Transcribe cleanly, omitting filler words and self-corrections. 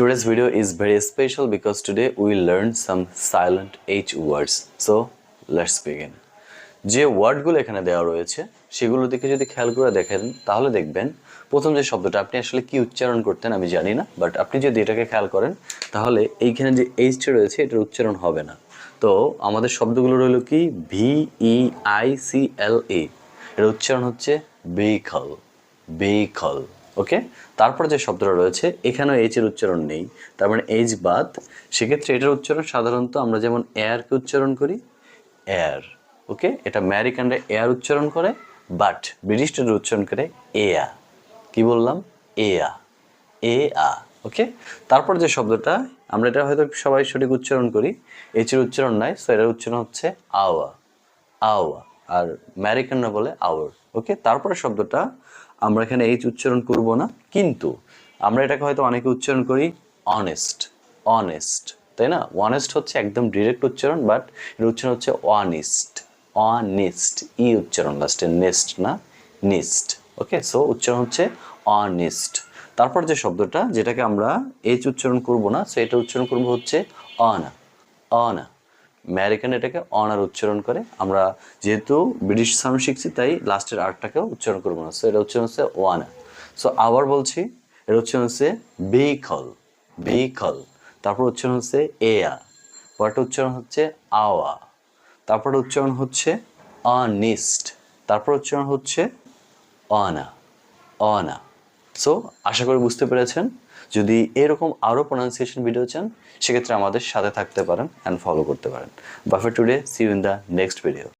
Today's video is very special because today we learn some silent H words. So let's begin. যে ওয়ার্ডগুলো এখানে দেওয়া রয়েছে সেগুলো দিকে যদি খেয়াল করে দেখেন তাহলে দেখবেন প্রথম যে শব্দটা আপনি আসলে কি উচ্চারণ করতেন আমি জানি না, বাট আপনি যদি এটাকে খেয়াল করেন তাহলে এইখানে যে এইচটা রয়েছে এটার উচ্চারণ হবে না। তো আমাদের শব্দগুলো রইল কি VEICLE, এর উচ্চারণ হচ্ছে ভেহিকল, ভেহিকল। ওকে, তারপর যে শব্দটা রয়েছে এখানেও এইচ এর উচ্চারণ নেই, তার মানে এইচ বাদ। সেক্ষেত্রে এটার উচ্চারণ সাধারণত আমরা যেমন এয়ারকে উচ্চারণ করি এয়ার। ওকে, এটা আমেরিকানরা এয়ার উচ্চারণ করে, বাট ব্রিটিশরা উচ্চারণ করে এয়া। কি বললাম? এয়া, এ আ। ওকে, তারপর যে শব্দটা আমরা এটা হয়তো সবাই সঠিক উচ্চারণ করি, এইচ এর উচ্চারণ নাই, সো এটার উচ্চারণ হচ্ছে আওয়া, আওয়া। আর আমেরিকানরা বলে আওয়ার। ওকে, তারপরে শব্দটা আমরা এখানে এইচ উচ্চারণ করব না, কিন্তু আমরা এটাকে হয়তো অনেকে উচ্চারণ করি অনেস্ট, অনেস্ট, তাই না? অনেস্ট হচ্ছে একদম ডিরেক্ট উচ্চারণ, বাট এর উচ্চারণ হচ্ছে অনিস্ট, অনিস্ট, ই উচ্চারণ লাস্টে, নেস্ট না, নিস্ট। ওকে, সো উচ্চারণ হচ্ছে অনিস্ট। তারপর যে শব্দটা যেটাকে আমরা এইচ উচ্চারণ করব না, সো এটা উচ্চারণ করব হচ্ছে অনা, অনা। আমেরিকান এটাকে অনার উচ্চারণ করে, আমরা যেহেতু ব্রিটিশ সাউন্ড শিখছি তাই লাস্টের আরটাকেও উচ্চারণ করবো না, সো এটা উচ্চারণ হচ্ছে ওয়ানা। সো আবার বলছি, এর উচ্চারণ হচ্ছে ভেহিকল, ভেহিকল। তারপর উচ্চারণ হচ্ছে এয়া, পরটা উচ্চারণ হচ্ছে আওয়া, তারপর উচ্চারণ হচ্ছে অনিস্ট, তারপর উচ্চারণ হচ্ছে অনা, অনা। সো আশা করি বুঝতে পেরেছেন। যদি এরকম আরও প্রোনাউন্সিয়েশন ভিডিও চান সেক্ষেত্রে আমাদের সাথে থাকতে পারেন অ্যান্ড ফলো করতে পারেন। Bye for today, see you in the next video.